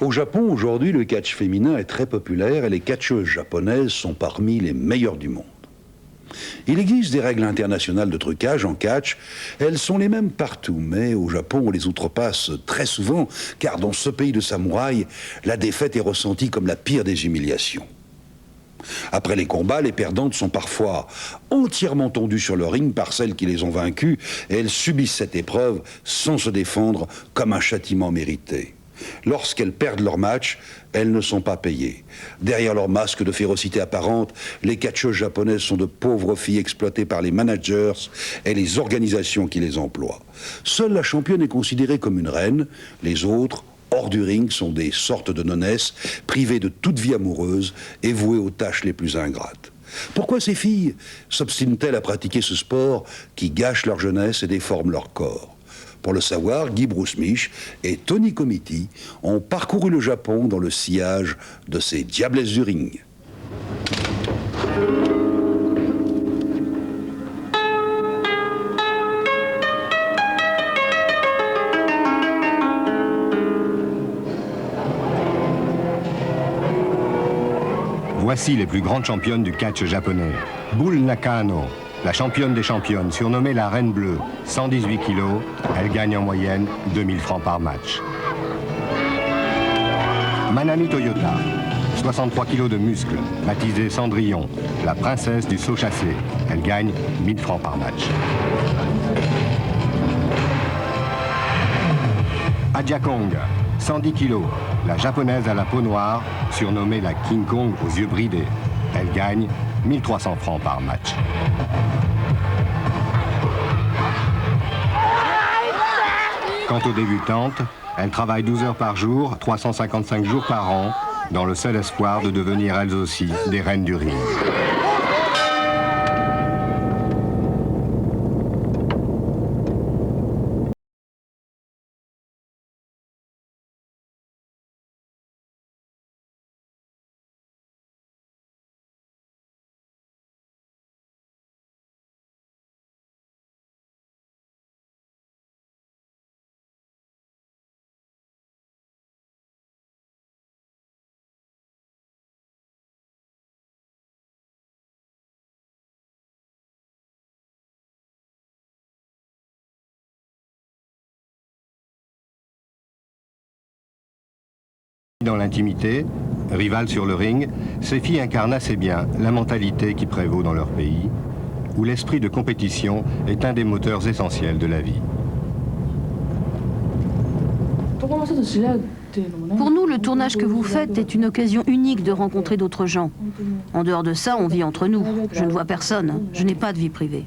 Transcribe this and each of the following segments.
Au Japon, aujourd'hui, le catch féminin est très populaire et les catcheuses japonaises sont parmi les meilleures du monde. Il existe des règles internationales de trucage en catch. Elles sont les mêmes partout, mais au Japon, on les outrepasse très souvent, car dans ce pays de samouraïs, la défaite est ressentie comme la pire des humiliations. Après les combats, les perdantes sont parfois entièrement tondues sur le ring par celles qui les ont vaincues, et elles subissent cette épreuve sans se défendre comme un châtiment mérité. Lorsqu'elles perdent leur match, elles ne sont pas payées. Derrière leur masque de férocité apparente, les catcheuses japonaises sont de pauvres filles exploitées par les managers et les organisations qui les emploient. Seule la championne est considérée comme une reine, les autres, hors du ring, sont des sortes de nonnesses, privées de toute vie amoureuse et vouées aux tâches les plus ingrates. Pourquoi ces filles s'obstinent-elles à pratiquer ce sport qui gâche leur jeunesse et déforme leur corps? Pour le savoir, Guy Bruce-Mich et Tony Comiti ont parcouru le Japon dans le sillage de ces diablesses du ring. Voici les plus grandes championnes du catch japonais. Bull Nakano, la championne des championnes, surnommée la Reine Bleue, 118 kilos, elle gagne en moyenne 2000 francs par match. Manami Toyota, 63 kilos de muscles, baptisée Cendrillon, la princesse du saut chassé, elle gagne 1000 francs par match. Aja Kong, 110 kilos, la japonaise à la peau noire, surnommée la King Kong aux yeux bridés, elle gagne 1300 francs par match. Quant aux débutantes, elles travaillent 12 heures par jour, 355 jours par an, dans le seul espoir de devenir elles aussi des reines du ring. Dans l'intimité, rivales sur le ring, ces filles incarnent assez bien la mentalité qui prévaut dans leur pays, où l'esprit de compétition est un des moteurs essentiels de la vie. Pour nous, le tournage que vous faites est une occasion unique de rencontrer d'autres gens. En dehors de ça, on vit entre nous. Je ne vois personne. Je n'ai pas de vie privée.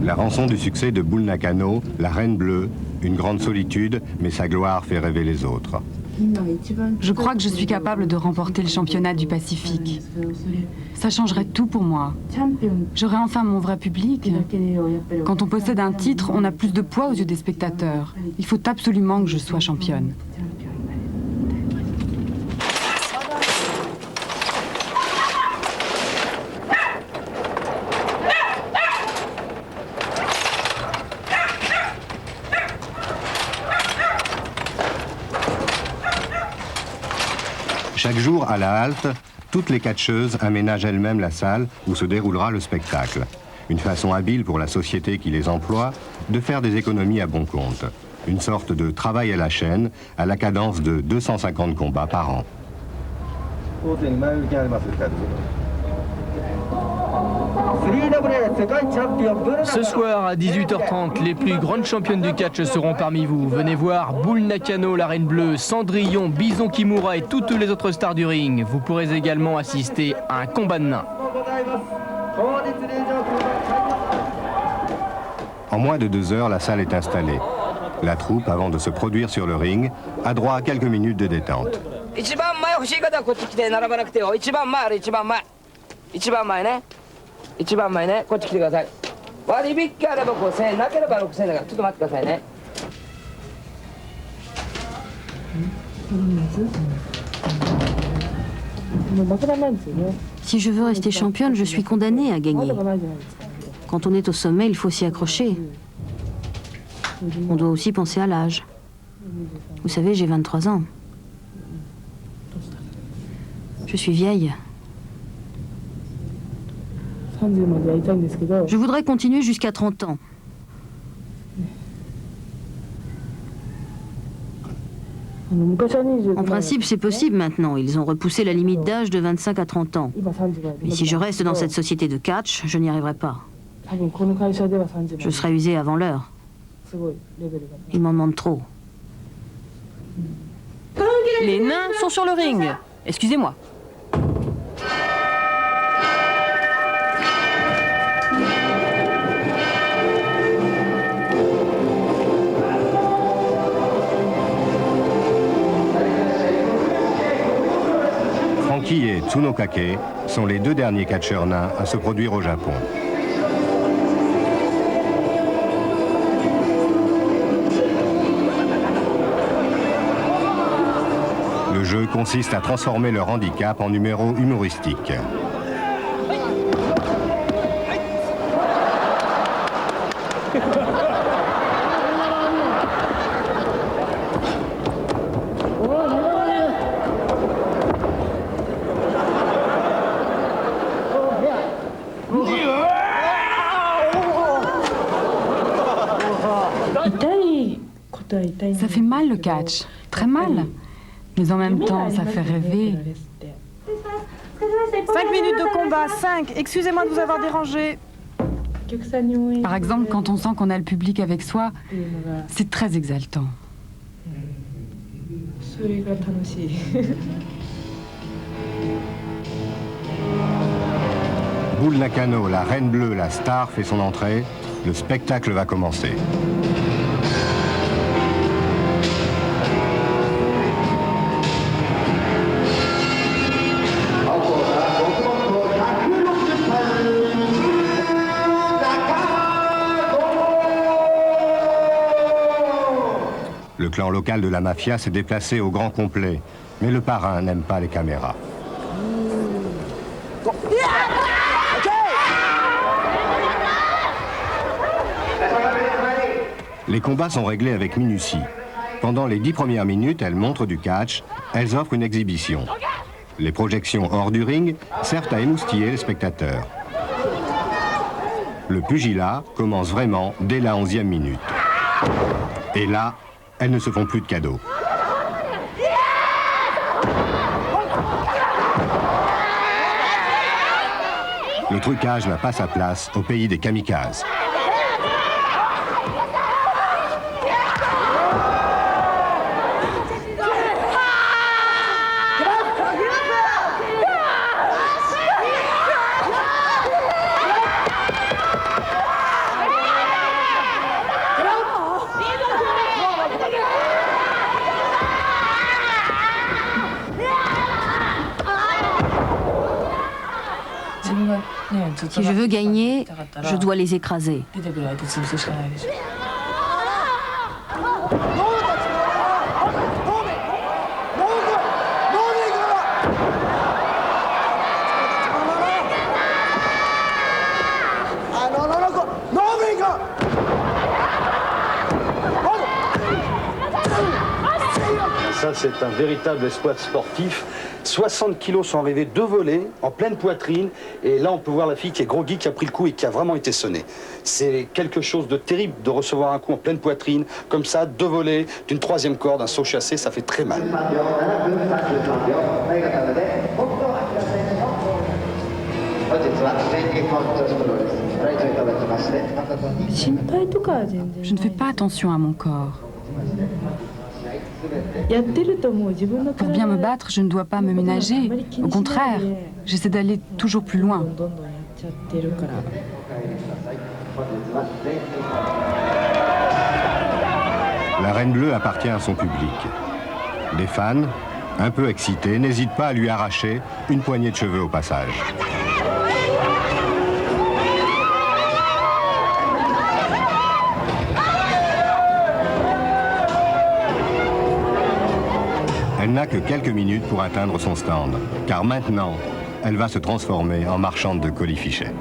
La rançon du succès de Bull Nakano, la Reine Bleue, une grande solitude, mais sa gloire fait rêver les autres. Je crois que je suis capable de remporter le championnat du Pacifique. Ça changerait tout pour moi. J'aurais enfin mon vrai public. Quand on possède un titre, on a plus de poids aux yeux des spectateurs. Il faut absolument que je sois championne. Chaque jour, à la halte, toutes les catcheuses aménagent elles-mêmes la salle où se déroulera le spectacle. Une façon habile pour la société qui les emploie de faire des économies à bon compte. Une sorte de travail à la chaîne, à la cadence de 250 combats par an. Ce soir à 18h30, les plus grandes championnes du catch seront parmi vous. Venez voir Bull Nakano, la Reine Bleue, Cendrillon, Bison Kimura et toutes les autres stars du ring. Vous pourrez également assister à un combat de nains. En moins de 2 heures, la salle est installée. La troupe, avant de se produire sur le ring, a droit à quelques minutes de détente. Si je veux rester championne, je suis condamnée à gagner. Quand on est au sommet, il faut s'y accrocher. On doit aussi penser à l'âge. Vous savez, j'ai 23 ans. Je suis vieille. Je voudrais continuer jusqu'à 30 ans. En principe, c'est possible maintenant. Ils ont repoussé la limite d'âge de 25 à 30 ans. Mais si je reste dans cette société de catch, je n'y arriverai pas. Je serai usée avant l'heure. Ils m'en demandent trop. Les nains sont sur le ring. Excusez-moi. Frankie et Tsunokake sont les deux derniers catcheurs nains à se produire au Japon. Le jeu consiste à transformer leur handicap en numéro humoristique. Ça fait mal le catch, très mal. Mais en même temps, ça fait rêver. 5 minutes de combat, 5. Excusez-moi de vous avoir dérangé. Par exemple, quand on sent qu'on a le public avec soi, c'est très exaltant. Bull Nakano, la reine bleue, la star, fait son entrée. Le spectacle va commencer. Le clan local de la mafia s'est déplacé au grand complet, mais le parrain n'aime pas les caméras. Les combats sont réglés avec minutie. Pendant les 10 premières minutes, elles montrent du catch, elles offrent une exhibition. Les projections hors du ring servent à émoustiller les spectateurs. Le pugilat commence vraiment dès la 11e minute. Et là, elles ne se font plus de cadeaux. Le trucage n'a pas sa place au pays des kamikazes. Si je veux gagner, je dois les écraser. Ça, c'est un véritable exploit sportif. 60 kilos sont arrivés, 2 volets, en pleine poitrine. Et là, on peut voir la fille qui est groggy, qui a pris le coup et qui a vraiment été sonnée. C'est quelque chose de terrible de recevoir un coup en pleine poitrine, comme ça, 2 volets, d'une 3e corde, un saut chassé, ça fait très mal. Je ne fais pas attention à mon corps. Pour bien me battre, je ne dois pas me ménager. Au contraire, j'essaie d'aller toujours plus loin. La Reine Bleue appartient à son public. Des fans, un peu excités, n'hésitent pas à lui arracher une poignée de cheveux au passage. Elle n'a que quelques minutes pour atteindre son stand, car maintenant, elle va se transformer en marchande de colifichets.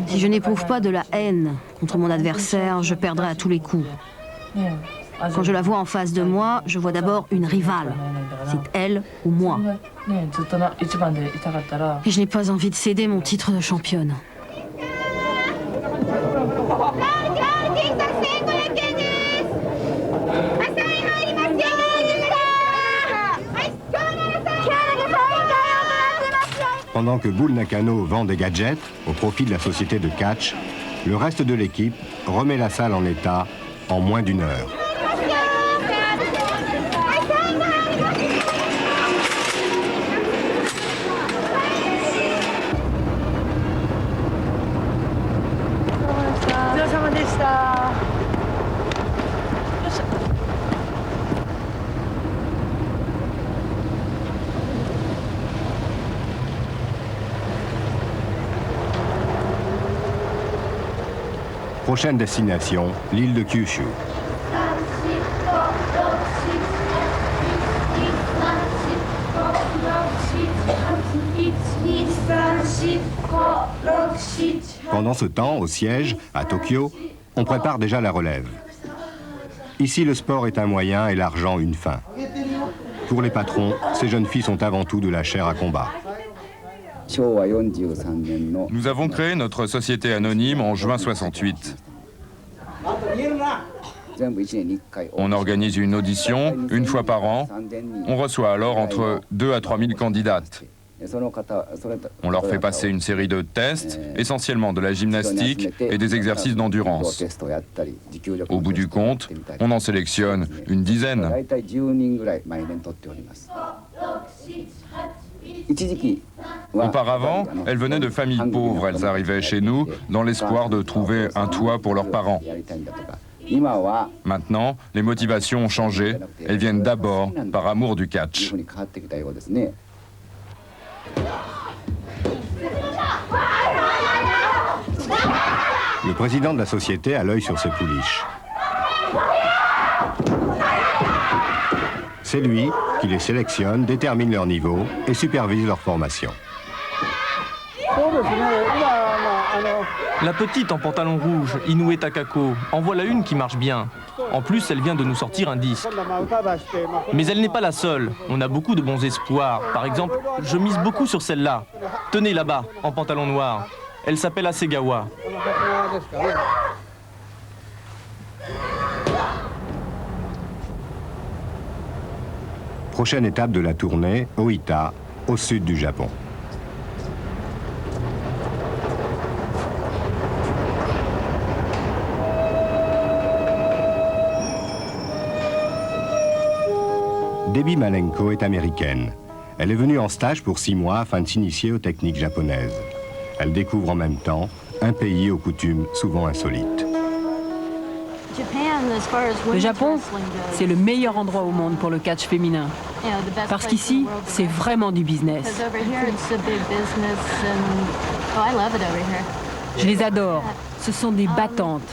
Si je n'éprouve pas de la haine contre mon adversaire, je perdrai à tous les coups. Quand je la vois en face de moi, je vois d'abord une rivale. C'est elle ou moi. Et je n'ai pas envie de céder mon titre de championne. Pendant que Bull Nakano vend des gadgets au profit de la société de catch, le reste de l'équipe remet la salle en état en moins d'1 heure. Prochaine destination, l'île de Kyushu. Pendant ce temps, au siège, à Tokyo, on prépare déjà la relève. Ici, le sport est un moyen et l'argent une fin. Pour les patrons, ces jeunes filles sont avant tout de la chair à combat. Nous avons créé notre société anonyme en juin 68. On organise une audition une fois par an. On reçoit alors entre 2 à 3 000 candidates. On leur fait passer une série de tests, essentiellement de la gymnastique et des exercices d'endurance. Au bout du compte, on en sélectionne une dizaine. Auparavant, elles venaient de familles pauvres. Elles arrivaient chez nous dans l'espoir de trouver un toit pour leurs parents. Maintenant, les motivations ont changé. Elles viennent d'abord par amour du catch. Le président de la société a l'œil sur ses pouliches. C'est lui qui les sélectionne, détermine leur niveau et supervise leur formation. La petite en pantalon rouge, Inoue Takako, en voilà une qui marche bien. En plus, elle vient de nous sortir un disque. Mais elle n'est pas la seule. On a beaucoup de bons espoirs. Par exemple, je mise beaucoup sur celle-là. Tenez là-bas, en pantalon noir. Elle s'appelle Asegawa. Prochaine étape de la tournée, Oita, au sud du Japon. Debbie Malenko est américaine. Elle est venue en stage pour 6 mois afin de s'initier aux techniques japonaises. Elle découvre en même temps un pays aux coutumes souvent insolites. Le Japon, c'est le meilleur endroit au monde pour le catch féminin. Parce qu'ici, c'est vraiment du business. Je les adore. Ce sont des battantes.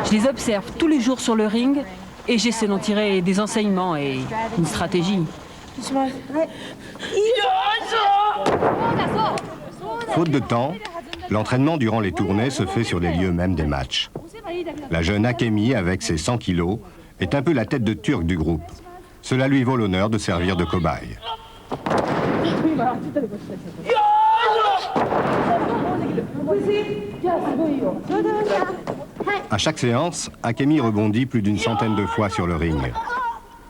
Je les observe tous les jours sur le ring et j'essaie d'en tirer des enseignements et une stratégie. Faute de temps, l'entraînement durant les tournées se fait sur les lieux mêmes des matchs. La jeune Akemi, avec ses 100 kilos, est un peu la tête de turc du groupe. Cela lui vaut l'honneur de servir de cobaye. À chaque séance, Akemi rebondit plus d'une centaine de fois sur le ring.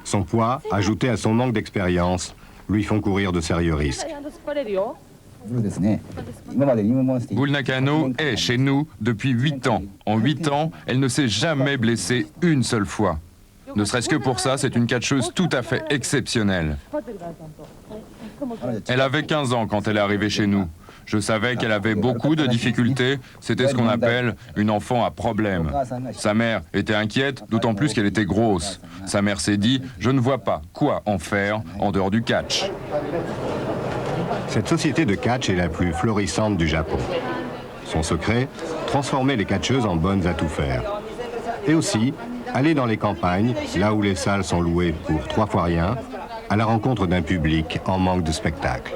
Son poids, ajouté à son manque d'expérience, lui font courir de sérieux risques. Bull Nakano est chez nous depuis 8 ans. En 8 ans, elle ne s'est jamais blessée une seule fois. Ne serait-ce que pour ça, c'est une catcheuse tout à fait exceptionnelle. Elle avait 15 ans quand elle est arrivée chez nous. Je savais qu'elle avait beaucoup de difficultés. C'était ce qu'on appelle une enfant à problème. Sa mère était inquiète, d'autant plus qu'elle était grosse. Sa mère s'est dit « Je ne vois pas quoi en faire en dehors du catch ». Cette société de catch est la plus florissante du Japon. Son secret, transformer les catcheuses en bonnes à tout faire. Et aussi, aller dans les campagnes, là où les salles sont louées pour 3 fois rien, à la rencontre d'un public en manque de spectacle.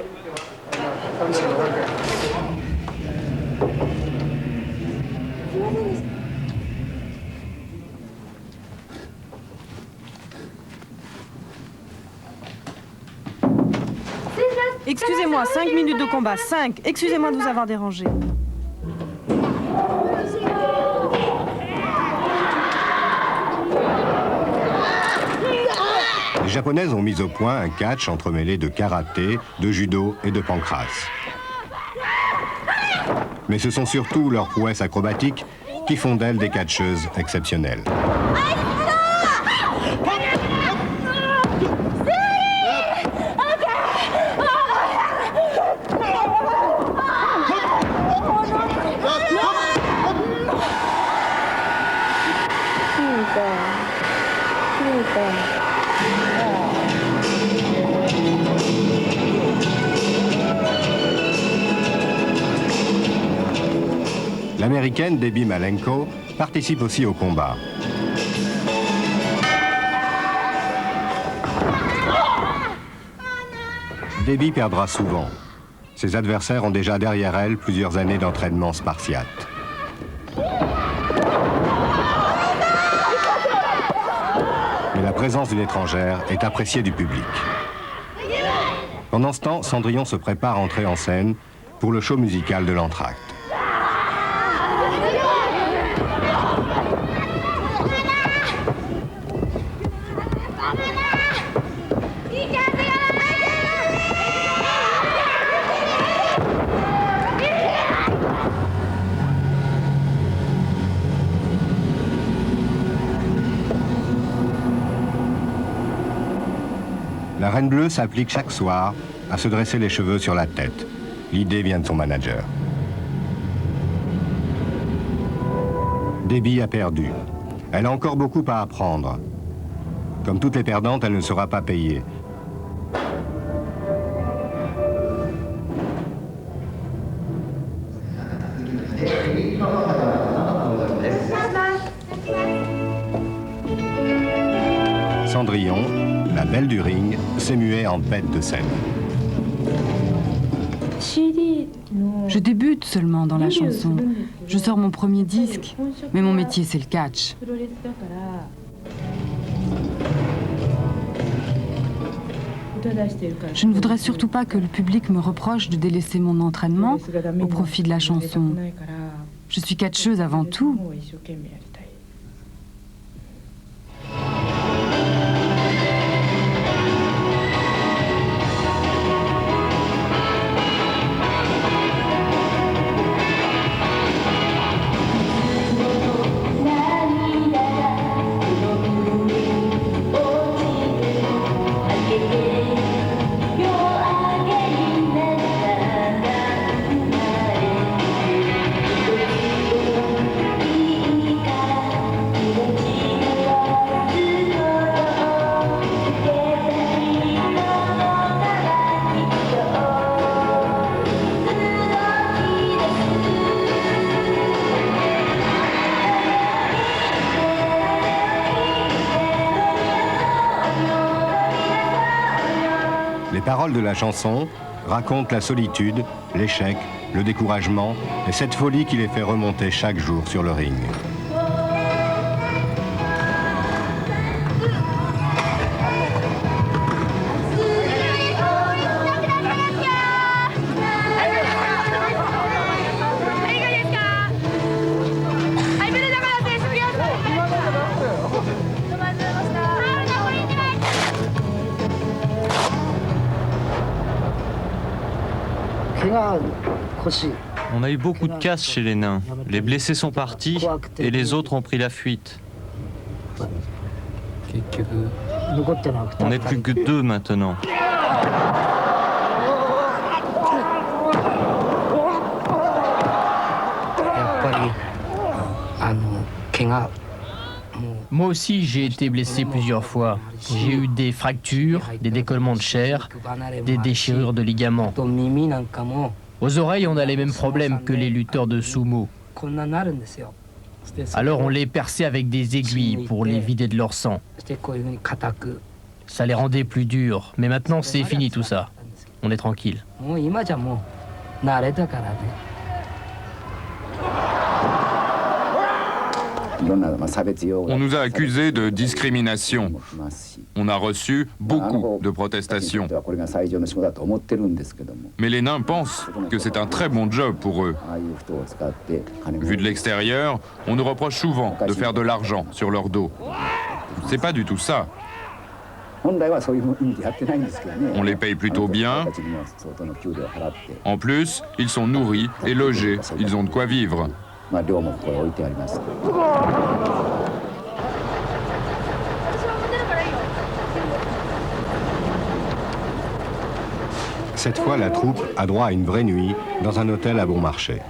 Excusez-moi, 5 minutes de combat, 5. Excusez-moi de vous avoir dérangé. Les Japonaises ont mis au point un catch entremêlé de karaté, de judo et de pancrace. Mais ce sont surtout leurs prouesses acrobatiques qui font d'elles des catcheuses exceptionnelles. L'américaine Debbie Malenko participe aussi au combat. Debbie perdra souvent. Ses adversaires ont déjà derrière elle plusieurs années d'entraînement spartiate. Mais la présence d'une étrangère est appréciée du public. Pendant ce temps, Cendrillon se prépare à entrer en scène pour le show musical de l'entracte. La Reine Bleue s'applique chaque soir à se dresser les cheveux sur la tête. L'idée vient de son manager. Debbie a perdu. Elle a encore beaucoup à apprendre. Comme toutes les perdantes, elle ne sera pas payée. Cendrillon, la belle du ring, s'est muée en bête de scène. Je débute seulement dans la chanson. Je sors mon premier disque, mais mon métier c'est le catch. Je ne voudrais surtout pas que le public me reproche de délaisser mon entraînement au profit de la chanson. Je suis catcheuse avant tout. Les paroles de la chanson racontent la solitude, l'échec, le découragement et cette folie qui les fait remonter chaque jour sur le ring. On a eu beaucoup de casse chez les nains. Les blessés sont partis et les autres ont pris la fuite. On n'est plus que 2 maintenant. Moi aussi, j'ai été blessé plusieurs fois. J'ai eu des fractures, des décollements de chair, des déchirures de ligaments. Aux oreilles, on a les mêmes problèmes que les lutteurs de sumo. Alors on les perçait avec des aiguilles pour les vider de leur sang. Ça les rendait plus durs. Mais maintenant, c'est fini tout ça. On est tranquille. On nous a accusés de discrimination. On a reçu beaucoup de protestations. Mais les nains pensent que c'est un très bon job pour eux. Vu de l'extérieur, on nous reproche souvent de faire de l'argent sur leur dos. C'est pas du tout ça. On les paye plutôt bien. En plus, ils sont nourris et logés. Ils ont de quoi vivre. Cette fois, la troupe a droit à une vraie nuit dans un hôtel à bon marché.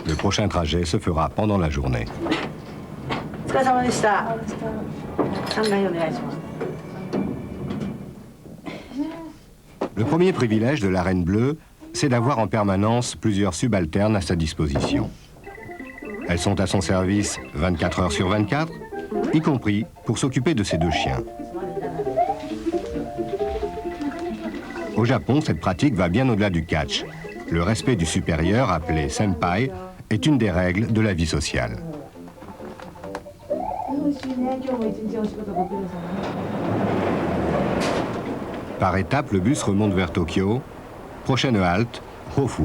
Le prochain trajet se fera pendant la journée. Le premier privilège de la Reine Bleue, c'est d'avoir en permanence plusieurs subalternes à sa disposition. Elles sont à son service 24 heures sur 24, y compris pour s'occuper de ses deux chiens. Au Japon, cette pratique va bien au-delà du catch. Le respect du supérieur, appelé senpai, est une des règles de la vie sociale. Par étapes, le bus remonte vers Tokyo. Prochaine halte, Hofu.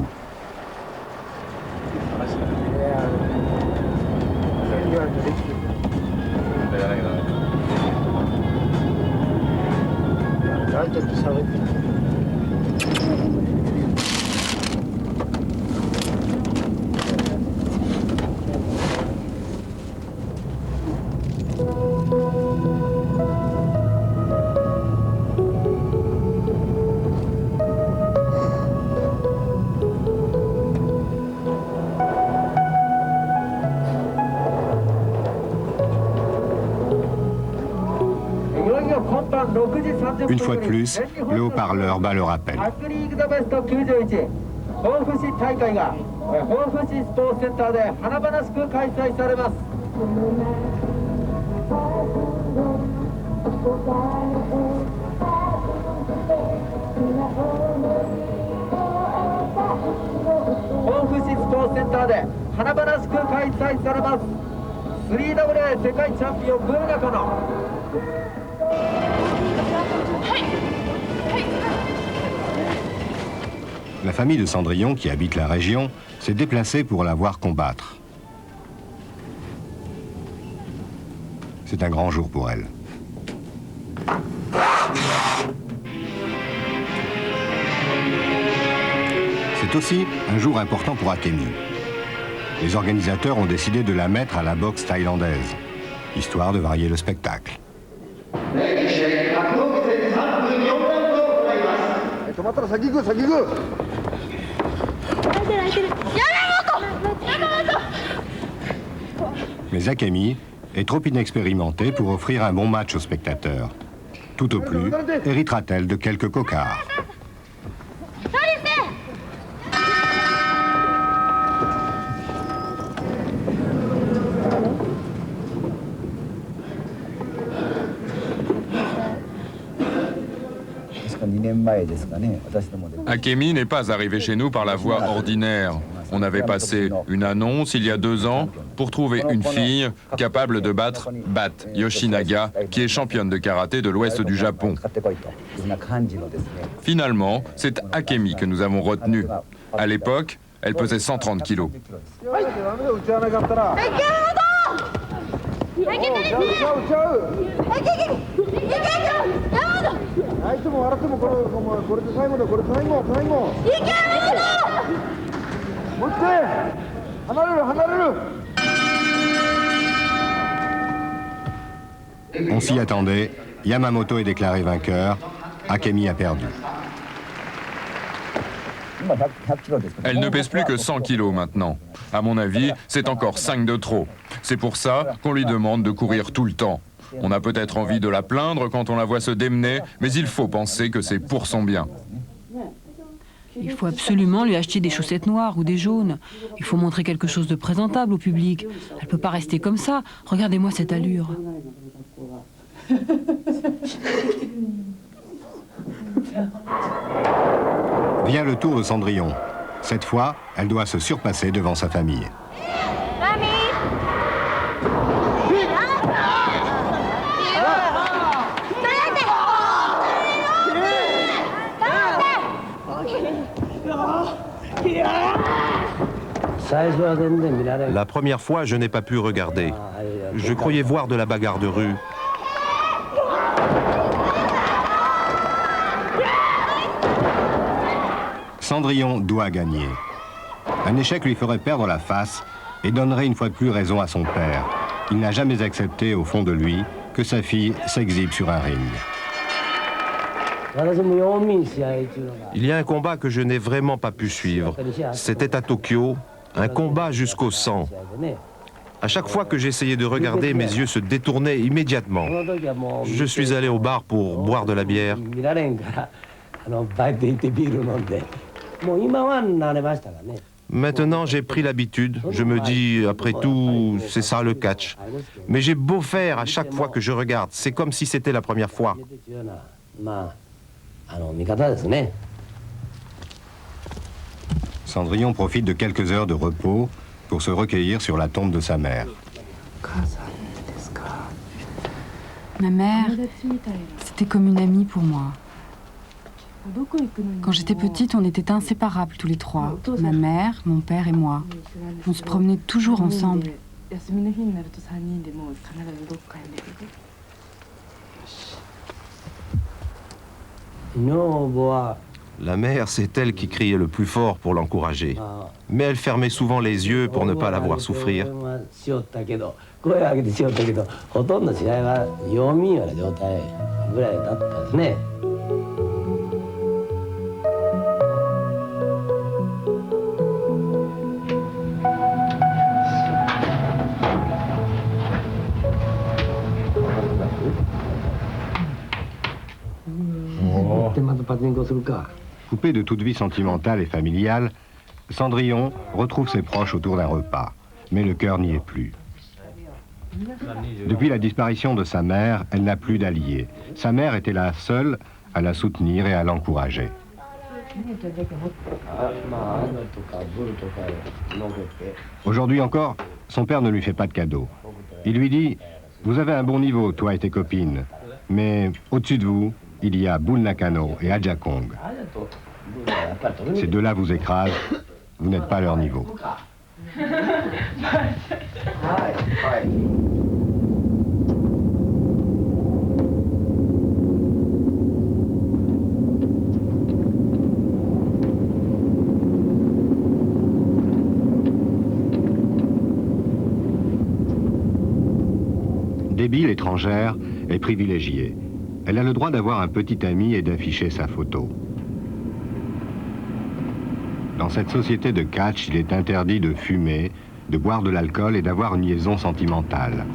Une fois de plus, le haut-parleur bat le rappel. La famille de Cendrillon, qui habite la région, s'est déplacée pour la voir combattre. C'est un grand jour pour elle. C'est aussi un jour important pour Akemi. Les organisateurs ont décidé de la mettre à la boxe thaïlandaise, histoire de varier le spectacle. Mais Akemi est trop inexpérimentée pour offrir un bon match aux spectateurs. Tout au plus, héritera-t-elle de quelques cocards. Akemi n'est pas arrivé chez nous par la voie ordinaire. On avait passé une annonce il y a 2 ans pour trouver une fille capable de battre Bat Yoshinaga, qui est championne de karaté de l'ouest du Japon. Finalement, c'est Akemi que nous avons retenu. À l'époque, elle pesait 130 kilos. On s'y attendait, Yamamoto est déclaré vainqueur, Akemi a perdu. Elle ne pèse plus que 100 kilos maintenant. À mon avis, c'est encore 5 de trop. C'est pour ça qu'on lui demande de courir tout le temps. On a peut-être envie de la plaindre quand on la voit se démener, mais il faut penser que c'est pour son bien. Il faut absolument lui acheter des chaussettes noires ou des jaunes. Il faut montrer quelque chose de présentable au public. Elle ne peut pas rester comme ça. Regardez-moi cette allure. Vient le tour de Cendrillon. Cette fois, elle doit se surpasser devant sa famille. La première fois, je n'ai pas pu regarder. Je croyais voir de la bagarre de rue. Cendrillon doit gagner. Un échec lui ferait perdre la face et donnerait une fois de plus raison à son père. Il n'a jamais accepté au fond de lui que sa fille s'exhibe sur un ring. Il y a un combat que je n'ai vraiment pas pu suivre. C'était à Tokyo, un combat jusqu'au sang. À chaque fois que j'essayais de regarder, mes yeux se détournaient immédiatement. Je suis allé au bar pour boire de la bière. Maintenant, j'ai pris l'habitude. Je me dis, après tout, c'est ça le catch. Mais j'ai beau faire à chaque fois que je regarde. C'est comme si c'était la première fois. Cendrillon profite de quelques heures de repos pour se recueillir sur la tombe de sa mère. Ma mère, c'était comme une amie pour moi. Quand j'étais petite, on était inséparables tous les trois. Ma mère, mon père et moi. On se promenait toujours ensemble. La mère, c'est elle qui criait le plus fort pour l'encourager. Mais elle fermait souvent les yeux pour ne pas la voir souffrir. Coupé de toute vie sentimentale et familiale, Cendrillon retrouve ses proches autour d'un repas. Mais le cœur n'y est plus. Depuis la disparition de sa mère, elle n'a plus d'alliés. Sa mère était la seule à la soutenir et à l'encourager. Aujourd'hui encore, son père ne lui fait pas de cadeau. Il lui dit « Vous avez un bon niveau, toi et tes copines, mais au-dessus de vous, il y a Bull Nakano et Aja Kong. Ces deux-là vous écrasent, vous n'êtes pas à leur niveau. » Débile étrangère est privilégiée. Elle a le droit d'avoir un petit ami et d'afficher sa photo. Dans cette société de catch, il est interdit de fumer, de boire de l'alcool et d'avoir une liaison sentimentale.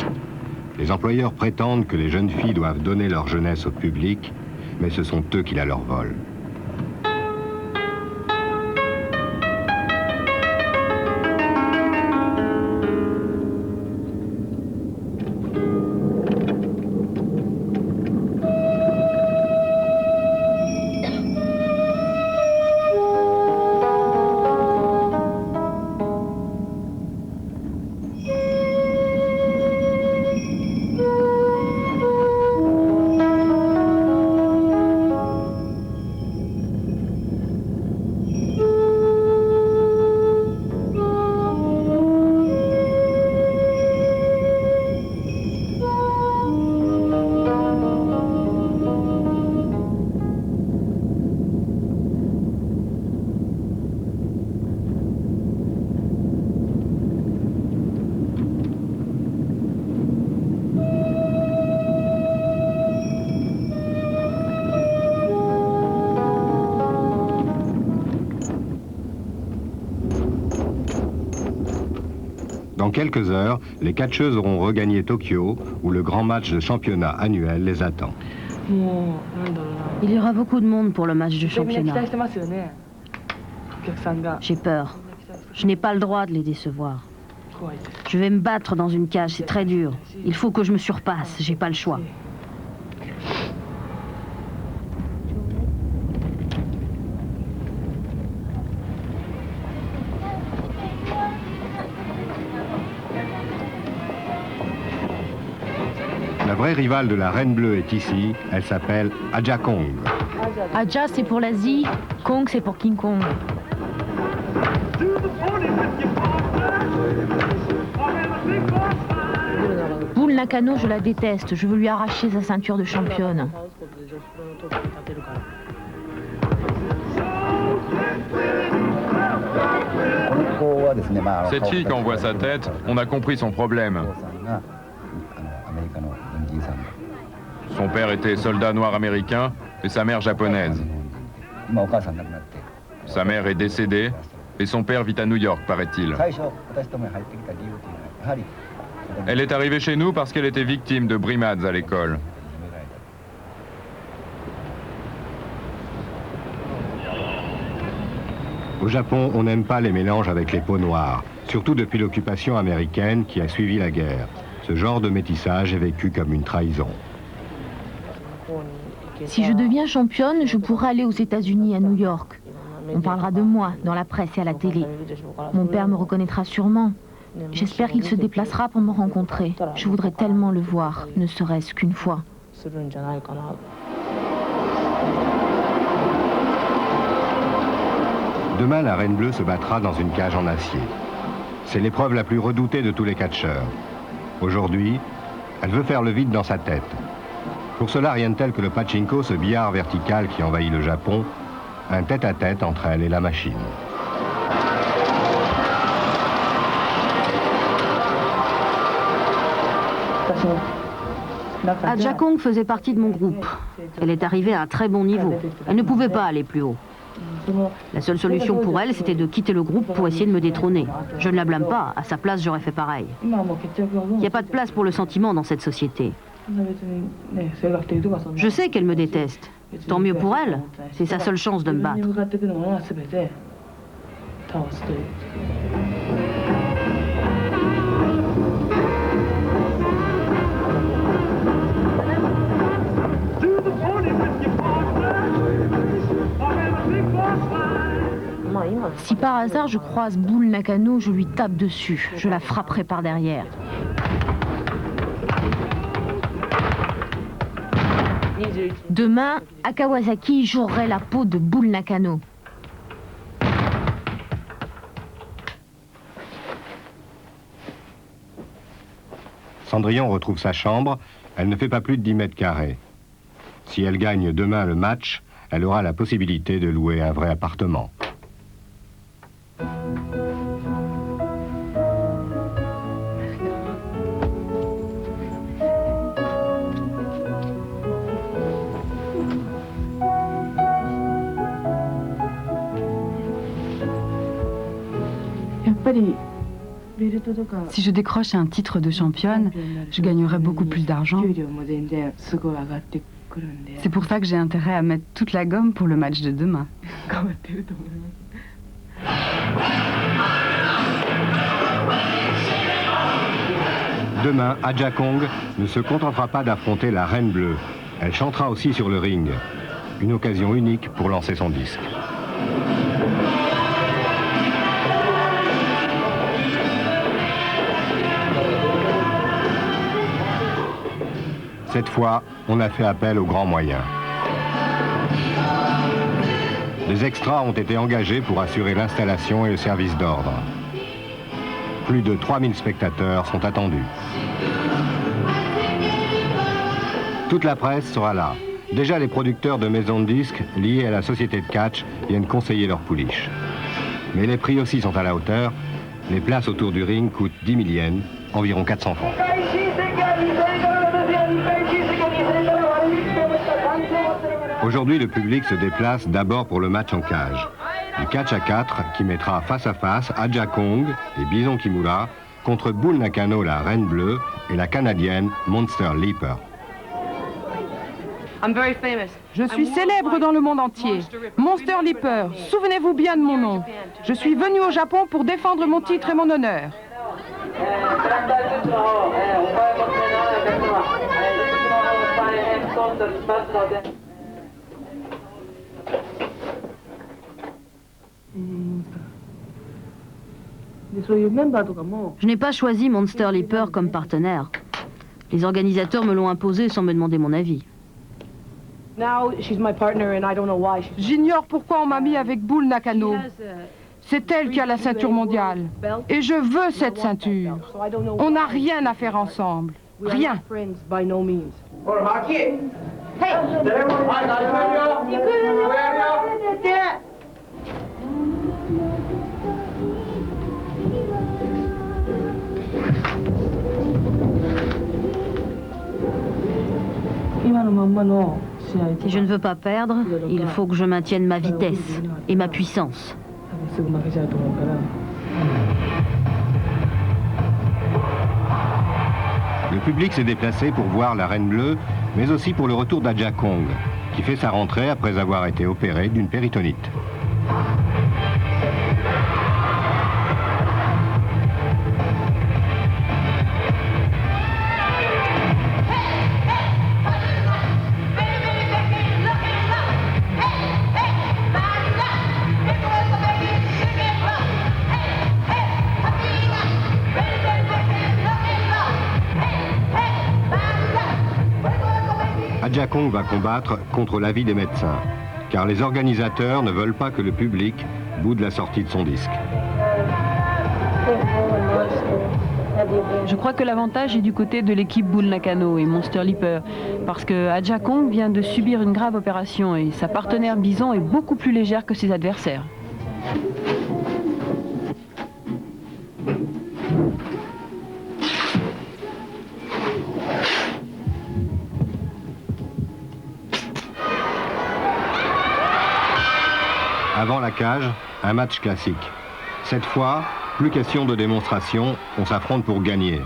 Les employeurs prétendent que les jeunes filles doivent donner leur jeunesse au public, mais ce sont eux qui la leur volent. Dans quelques heures, les catcheuses auront regagné Tokyo, où le grand match de championnat annuel les attend. Il y aura beaucoup de monde pour le match de championnat. J'ai peur. Je n'ai pas le droit de les décevoir. Je vais me battre dans une cage, c'est très dur. Il faut que je me surpasse, j'ai pas le choix. vraie rivale de la Reine Bleue est ici, elle s'appelle Aja Kong. Aja c'est pour l'Asie, Kong c'est pour King Kong. Bull Nakano, je la déteste, je veux lui arracher sa ceinture de championne. Cette fille, quand on voit sa tête, on a compris son problème. Son père était soldat noir américain et sa mère japonaise. Sa mère est décédée et son père vit à New York, paraît-il. Elle est arrivée chez nous parce qu'elle était victime de brimades à l'école. Au Japon, on n'aime pas les mélanges avec les peaux noires, surtout depuis l'occupation américaine qui a suivi la guerre. Ce genre de métissage est vécu comme une trahison. Si je deviens championne, je pourrai aller aux États-Unis, à New York. On parlera de moi dans la presse et à la télé. Mon père me reconnaîtra sûrement. J'espère qu'il se déplacera pour me rencontrer. Je voudrais tellement le voir, ne serait-ce qu'une fois. Demain, la Reine Bleue se battra dans une cage en acier. C'est l'épreuve la plus redoutée de tous les catcheurs. Aujourd'hui, elle veut faire le vide dans sa tête. Pour cela, rien de tel que le pachinko, ce billard vertical qui envahit le Japon, un tête-à-tête entre elle et la machine. Aja Kong faisait partie de mon groupe. Elle est arrivée à un très bon niveau. Elle ne pouvait pas aller plus haut. La seule solution pour elle, c'était de quitter le groupe pour essayer de me détrôner. Je ne la blâme pas, à sa place, j'aurais fait pareil. Il n'y a pas de place pour le sentiment dans cette société. Je sais qu'elle me déteste. Tant mieux pour elle. C'est sa seule chance de me battre. Si par hasard je croise Bull Nakano, je lui tape dessus. Je la frapperai par derrière. Demain, à Kawasaki, j'aurai la peau de Bull Nakano. Cendrillon retrouve sa chambre. Elle ne fait pas plus de 10 mètres carrés. Si elle gagne demain le match, elle aura la possibilité de louer un vrai appartement. Si je décroche un titre de championne, je gagnerai beaucoup plus d'argent. C'est pour ça que j'ai intérêt à mettre toute la gomme pour le match de demain. Demain, Aja Kong ne se contentera pas d'affronter la Reine Bleue. Elle chantera aussi sur le ring. Une occasion unique pour lancer son disque. Cette fois, on a fait appel aux grands moyens. Des extras ont été engagés pour assurer l'installation et le service d'ordre. Plus de 3000 spectateurs sont attendus. Toute la presse sera là. Déjà, les producteurs de maisons de disques liés à la société de catch viennent conseiller leurs pouliches. Mais les prix aussi sont à la hauteur. Les places autour du ring coûtent 10 000 yens, environ 400 francs. Aujourd'hui, le public se déplace d'abord pour le match en cage. Du catch à 4 qui mettra face à face Aja Kong et Bison Kimura contre Bull Nakano, la Reine Bleue, et la Canadienne Monster Leaper. Je suis célèbre dans le monde entier. Monster Leaper, souvenez-vous bien de mon nom. Je suis venu au Japon pour défendre mon titre et mon honneur. Je n'ai pas choisi Monster Leaper comme partenaire. Les organisateurs me l'ont imposé sans me demander mon avis. J'ignore pourquoi on m'a mis avec Bull Nakano. C'est elle qui a la ceinture mondiale. Et je veux cette ceinture. On n'a rien à faire ensemble. Rien. Si je ne veux pas perdre, il faut que je maintienne ma vitesse et ma puissance. Le public s'est déplacé pour voir la Reine Bleue, mais aussi pour le retour d'Adja Kong, qui fait sa rentrée après avoir été opéré d'une péritonite. Adja Kong va combattre contre l'avis des médecins, car les organisateurs ne veulent pas que le public boude la sortie de son disque. Je crois que l'avantage est du côté de l'équipe Bull Nakano et Monster Leaper, parce que Adja Kong vient de subir une grave opération et sa partenaire Bison est beaucoup plus légère que ses adversaires. Avant la cage, un match classique. Cette fois, plus question de démonstration, on s'affronte pour gagner.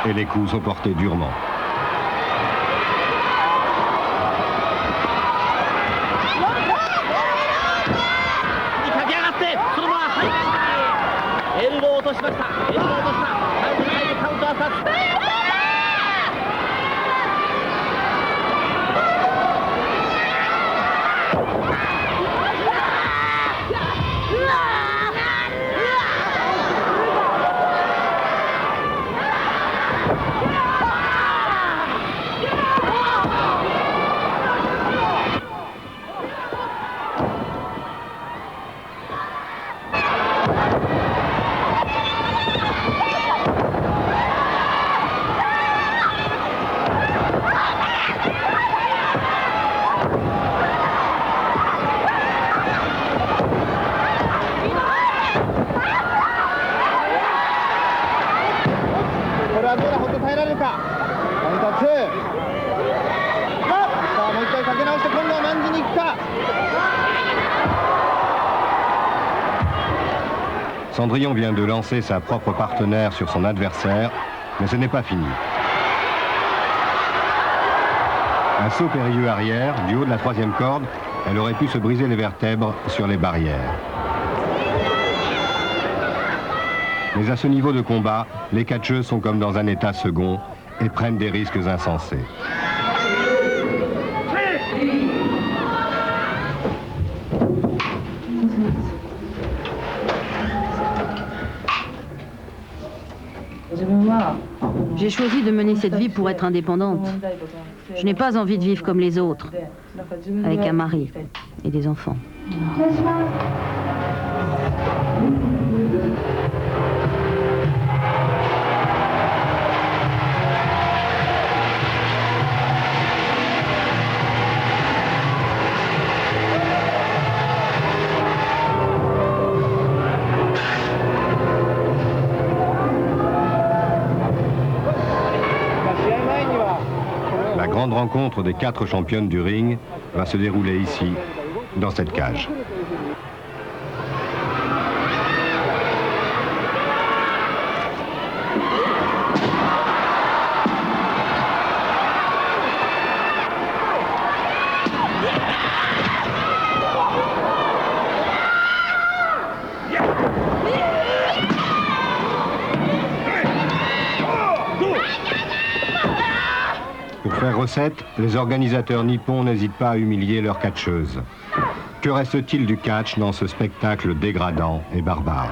Et les coups sont portés durement. Cendrillon vient de lancer sa propre partenaire sur son adversaire, mais ce n'est pas fini. Un saut périlleux arrière, du haut de la troisième corde, elle aurait pu se briser les vertèbres sur les barrières. Mais à ce niveau de combat, les catcheuses sont comme dans un état second et prennent des risques insensés. J'ai choisi de mener cette vie pour être indépendante. Je n'ai pas envie de vivre comme les autres, avec un mari et des enfants. La grande rencontre des 4 championnes du ring va se dérouler ici, dans cette cage. Pour faire recette, les organisateurs nippons n'hésitent pas à humilier leurs catcheuses. Que reste-t-il du catch dans ce spectacle dégradant et barbare ?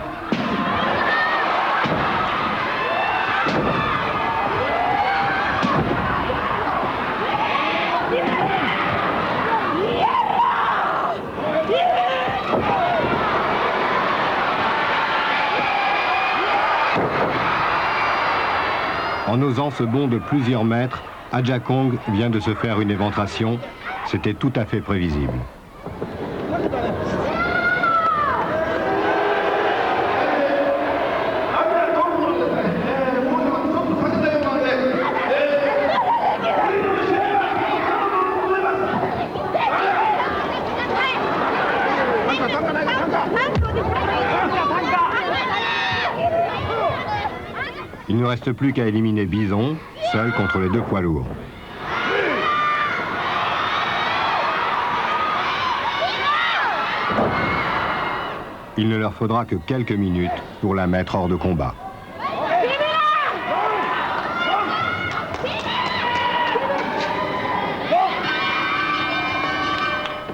En osant ce bond de plusieurs mètres, Adjakong vient de se faire une éventration. C'était tout à fait prévisible. Il ne reste plus qu'à éliminer Bison, seul contre les deux poids lourds. Il ne leur faudra que quelques minutes pour la mettre hors de combat.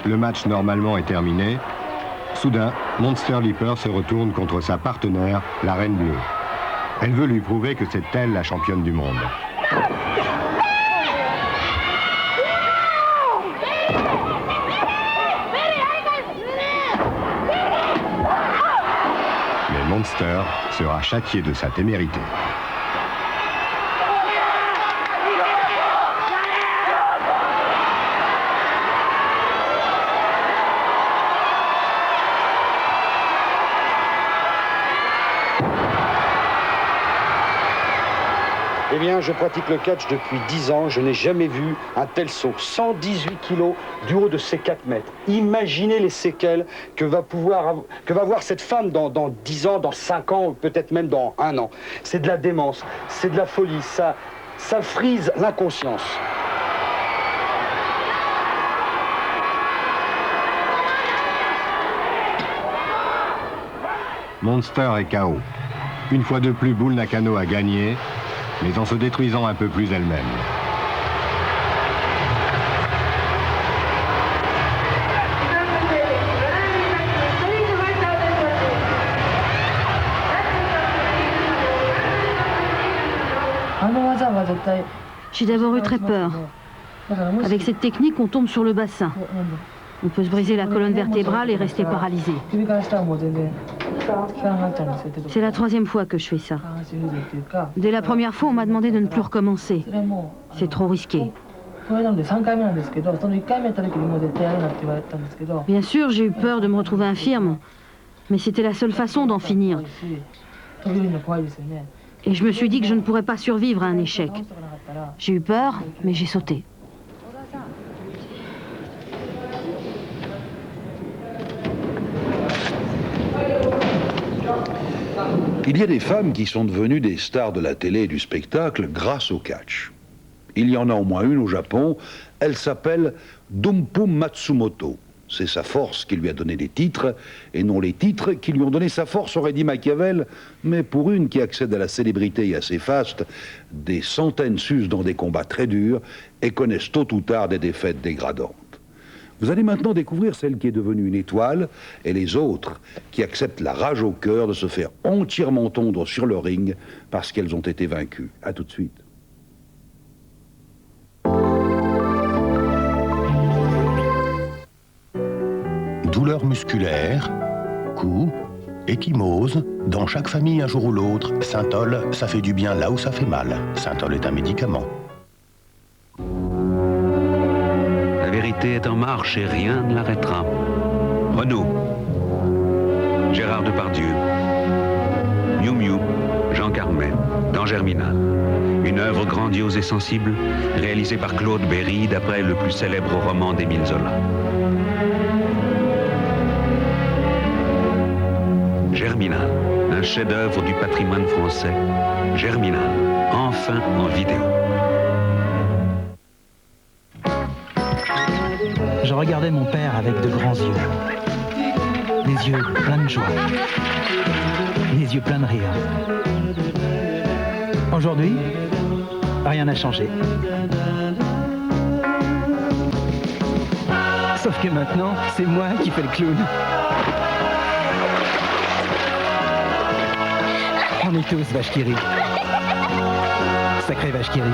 Le match normalement est terminé. Soudain, Monster Leaper se retourne contre sa partenaire, la Reine Bleue. Elle veut lui prouver que c'est elle la championne du monde. Mais Monster sera châtié de sa témérité. Eh bien, je pratique le catch depuis 10 ans. Je n'ai jamais vu un tel saut. 118 kilos du haut de ces 4 mètres. Imaginez les séquelles que va avoir cette femme dans 10 ans, dans 5 ans, ou peut-être même dans 1 an. C'est de la démence, c'est de la folie. Ça frise l'inconscience. Monster est KO. Une fois de plus, Bull Nakano a gagné, mais en se détruisant un peu plus elle-même. J'ai d'abord eu très peur. Avec cette technique, on tombe sur le bassin. On peut se briser la colonne vertébrale et rester paralysé. C'est la 3e fois que je fais ça. Dès la première fois, on m'a demandé de ne plus recommencer. C'est trop risqué. Bien sûr, j'ai eu peur de me retrouver infirme, mais c'était la seule façon d'en finir. Et je me suis dit que je ne pourrais pas survivre à un échec. J'ai eu peur, mais j'ai sauté. Il y a des femmes qui sont devenues des stars de la télé et du spectacle grâce au catch. Il y en a au moins une au Japon, elle s'appelle Dumpum Matsumoto. C'est sa force qui lui a donné des titres, et non les titres qui lui ont donné sa force, aurait dit Machiavel, mais pour une qui accède à la célébrité assez faste, des centaines s'usent dans des combats très durs et connaissent tôt ou tard des défaites dégradantes. Vous allez maintenant découvrir celle qui est devenue une étoile et les autres qui acceptent la rage au cœur de se faire entièrement tondre sur le ring parce qu'elles ont été vaincues. À tout de suite. Douleurs musculaires, coups, ecchymose, dans chaque famille un jour ou l'autre, Synthol, ça fait du bien là où ça fait mal. Synthol est un médicament. La vérité est en marche et rien ne l'arrêtera. Renaud, Gérard Depardieu, Miu Miu, Jean Carmet, dans Germinal. Une œuvre grandiose et sensible, réalisée par Claude Berry d'après le plus célèbre roman d'Émile Zola. Germinal, un chef-d'œuvre du patrimoine français. Germinal, enfin en vidéo. Je regardais mon père avec de grands yeux. Des yeux pleins de joie. Des yeux pleins de rire. Aujourd'hui, rien n'a changé. Sauf que maintenant, c'est moi qui fais le clown. On est tous vaches qui rient. Sacré vache qui rit.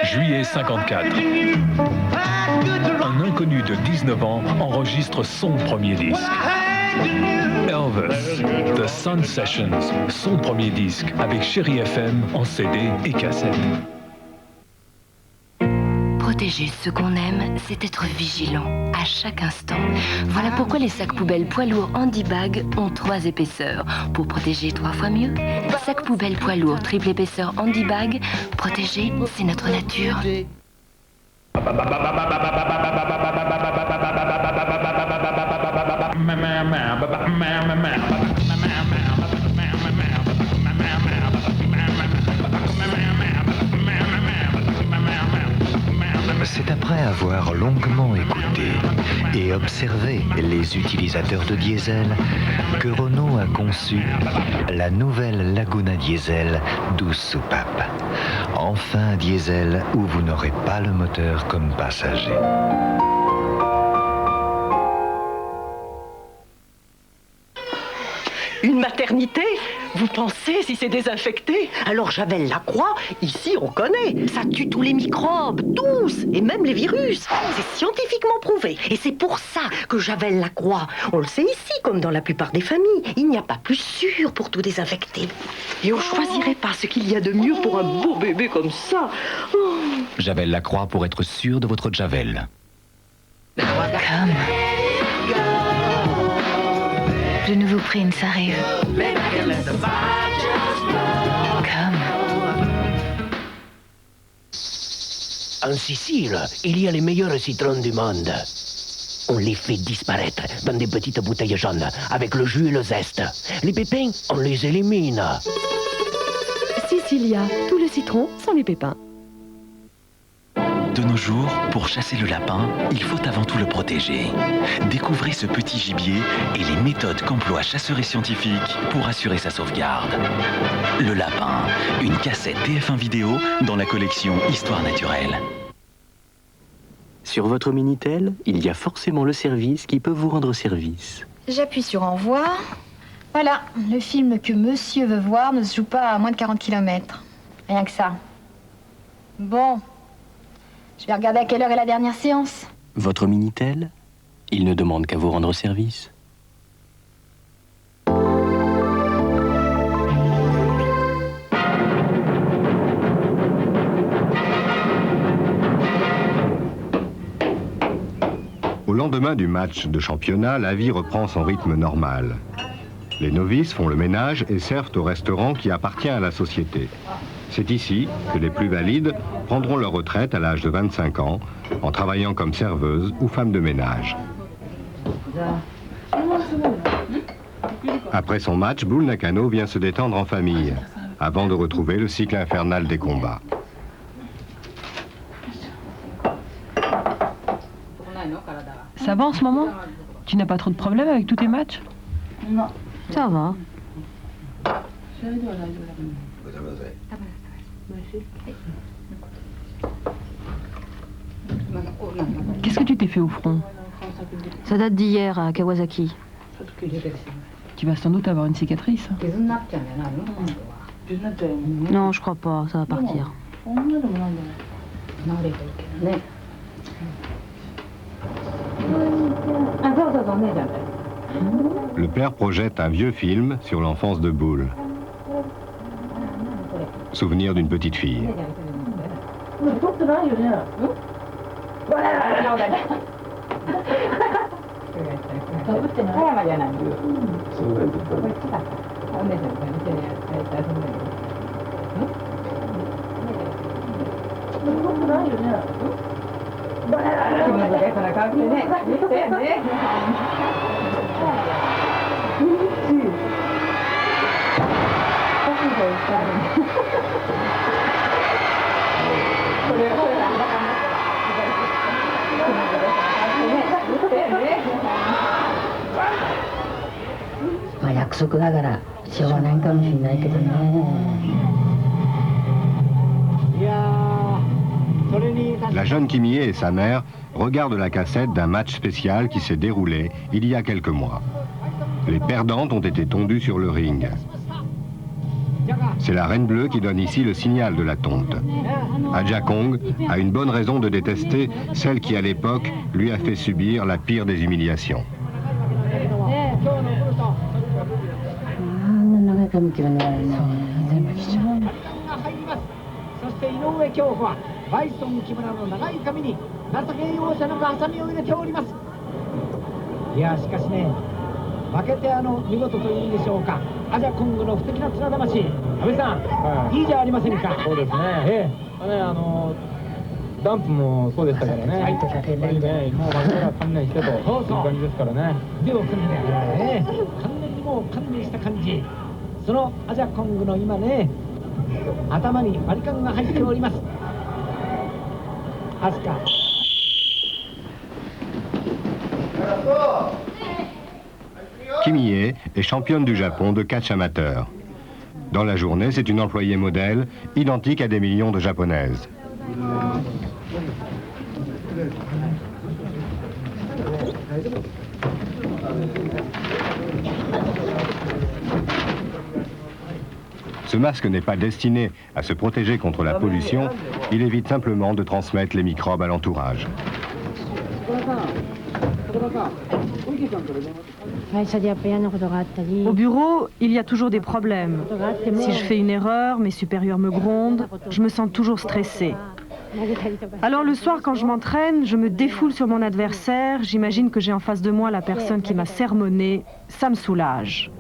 Juillet 54. Un inconnu de 19 ans enregistre son premier disque. Elvis, The Sun Sessions, son premier disque avec Chérie FM en CD et cassette. Protéger ce qu'on aime, c'est être vigilant à chaque instant. Voilà pourquoi les sacs poubelles poids lourds Handibag ont 3 épaisseurs. Pour protéger 3 fois mieux, sac poubelle poids lourd triple épaisseur Handibag, protéger, c'est notre nature. C'est après avoir longuement écouté et observé les utilisateurs de diesel que Renault a conçu la nouvelle Laguna Diesel 12 soupapes. Enfin un diesel où vous n'aurez pas le moteur comme passager. Une maternité? Vous pensez si c'est désinfecté? Alors Javel Lacroix, ici on connaît. Ça tue tous les microbes, tous, et même les virus. C'est scientifiquement prouvé. Et c'est pour ça que Javel Lacroix, on le sait ici, comme dans la plupart des familles, il n'y a pas plus sûr pour tout désinfecter. Et on choisirait pas ce qu'il y a de mieux pour un beau bébé comme ça. Oh. Javel Lacroix pour être sûr de votre Javel. Comme. De nouveaux prince arrive. Comme. En Sicile, il y a les meilleurs citrons du monde. On les fait disparaître dans des petites bouteilles jaunes, avec le jus et le zeste. Les pépins, on les élimine. Sicilia, tout le citron sans les pépins. De nos jours, pour chasser le lapin, il faut avant tout le protéger. Découvrez ce petit gibier et les méthodes qu'emploient chasseurs et scientifiques pour assurer sa sauvegarde. Le lapin, une cassette TF1 vidéo dans la collection Histoire naturelle. Sur votre Minitel, il y a forcément le service qui peut vous rendre service. J'appuie sur envoi. Voilà, le film que monsieur veut voir ne se joue pas à moins de 40 km. Rien que ça. Bon. Je vais regarder à quelle heure est la dernière séance. Votre Minitel, il ne demande qu'à vous rendre service. Au lendemain du match de championnat, la vie reprend son rythme normal. Les novices font le ménage et servent au restaurant qui appartient à la société. C'est ici que les plus valides prendront leur retraite à l'âge de 25 ans en travaillant comme serveuse ou femme de ménage. Après son match, Bull Nakano vient se détendre en famille avant de retrouver le cycle infernal des combats. Ça va en ce moment? Tu n'as pas trop de problèmes avec tous tes matchs? Non. Ça va. Qu'est-ce que tu t'es fait au front? Ça date d'hier à Kawasaki. Tu vas sans doute avoir une cicatrice. Non, je crois pas, ça va partir. Le père projette un vieux film sur l'enfance de Bull. Souvenir d'une petite fille. La jeune Kimie et sa mère regardent la cassette d'un match spécial qui s'est déroulé il y a quelques mois. Les perdantes ont été tondues sur le ring. C'est la Reine Bleue qui donne ici le signal de la tonte. Aja Kong a une bonne raison de détester celle qui, à l'époque, lui a fait subir la pire des humiliations. ダンプもそうでしたからね。やっぱりね、もうマグロが観念してという感じですからね。腕を組んでね、完全にもう観念した感じ。そのアジャコングの今ね、頭にバリカンが入っております。アスカ。Kimie est championne du Japon de catch amateur. Dans la journée, c'est une employée modèle, identique à des millions de japonaises. Ce masque n'est pas destiné à se protéger contre la pollution, il évite simplement de transmettre les microbes à l'entourage. Au bureau, il y a toujours des problèmes. Si je fais une erreur, mes supérieurs me grondent, je me sens toujours stressée. Alors le soir, quand je m'entraîne, je me défoule sur mon adversaire, j'imagine que j'ai en face de moi la personne qui m'a sermonné, ça me soulage.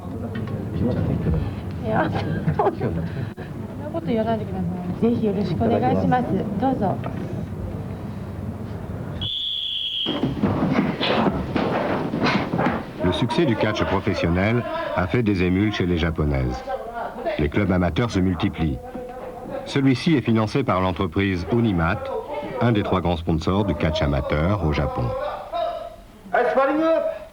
Le succès du catch professionnel a fait des émules chez les Japonaises. Les clubs amateurs se multiplient. Celui-ci est financé par l'entreprise Unimat, un des 3 grands sponsors du catch amateur au Japon.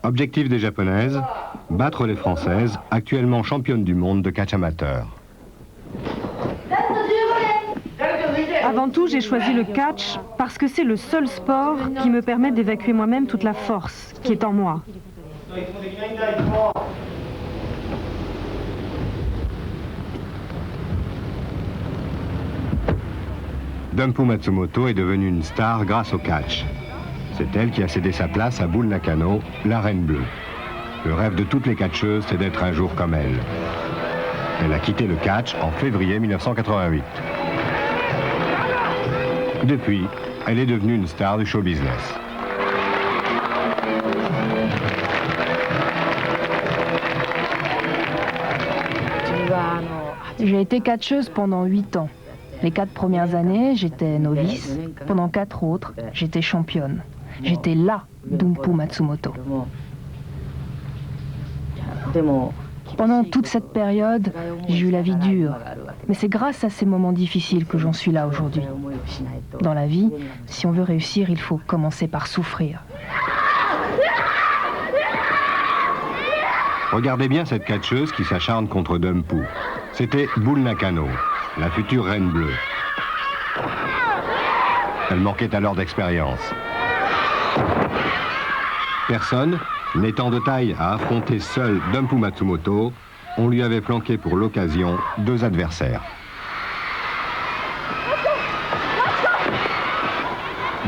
Objectif des Japonaises, battre les Françaises, actuellement championnes du monde de catch amateur. Avant tout, j'ai choisi le catch parce que c'est le seul sport qui me permet d'évacuer moi-même toute la force qui est en moi. Dumpu Matsumoto est devenue une star grâce au catch. C'est elle qui a cédé sa place à Bull Nakano, la Reine Bleue. Le rêve de toutes les catcheuses, c'est d'être un jour comme elle. Elle a quitté le catch en février 1988. Depuis, elle est devenue une star du show business. J'ai été catcheuse pendant 8 ans. Les 4 premières années, j'étais novice. Pendant 4 autres, j'étais championne. J'étais la Dumpu Matsumoto. Pendant toute cette période, j'ai eu la vie dure. Mais c'est grâce à ces moments difficiles que j'en suis là aujourd'hui. Dans la vie, si on veut réussir, il faut commencer par souffrir. Regardez bien cette catcheuse qui s'acharne contre Dumpu. C'était Bull Nakano, la future Reine Bleue. Elle manquait alors d'expérience. Personne n'étant de taille à affronter seul Dumpu Matsumoto, on lui avait flanqué pour l'occasion 2 adversaires.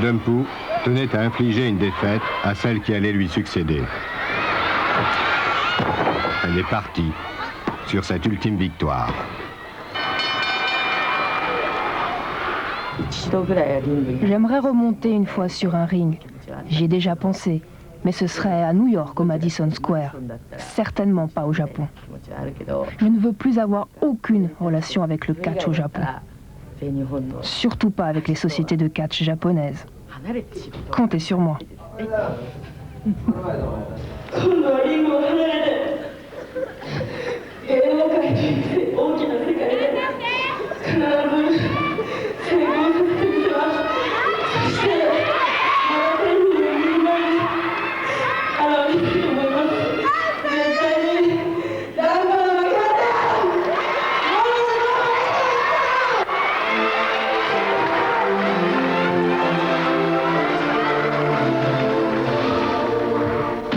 Dumpu tenait à infliger une défaite à celle qui allait lui succéder. Elle est partie sur cette ultime victoire. J'aimerais remonter une fois sur un ring. J'y ai déjà pensé. Mais ce serait à New York, au Madison Square. Certainement pas au Japon. Je ne veux plus avoir aucune relation avec le catch au Japon. Surtout pas avec les sociétés de catch japonaises. Comptez sur moi.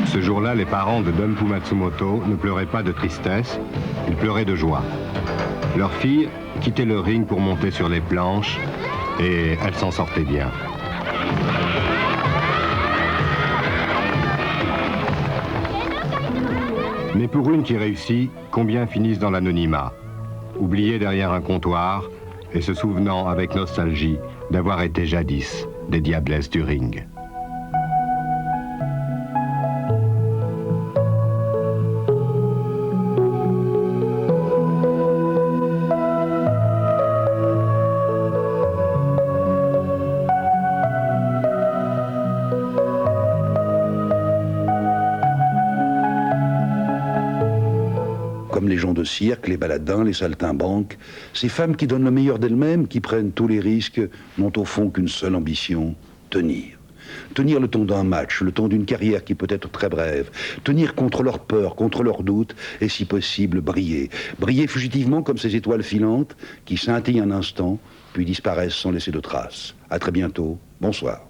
Ce jour-là, les parents de Dumpu Matsumoto ne pleuraient pas de tristesse, ils pleuraient de joie. Leur fille quittait le ring pour monter sur les planches et elle s'en sortait bien. Mais pour une qui réussit, combien finissent dans l'anonymat, oubliés derrière un comptoir et se souvenant avec nostalgie d'avoir été jadis des diablesses du ring. Comme les gens de cirque, les baladins, les saltimbanques, ces femmes qui donnent le meilleur d'elles-mêmes, qui prennent tous les risques, n'ont au fond qu'une seule ambition, tenir. Tenir le temps d'un match, le temps d'une carrière qui peut être très brève. Tenir contre leurs peurs, contre leurs doutes, et si possible, briller. Briller fugitivement comme ces étoiles filantes qui scintillent un instant, puis disparaissent sans laisser de traces. À très bientôt. Bonsoir.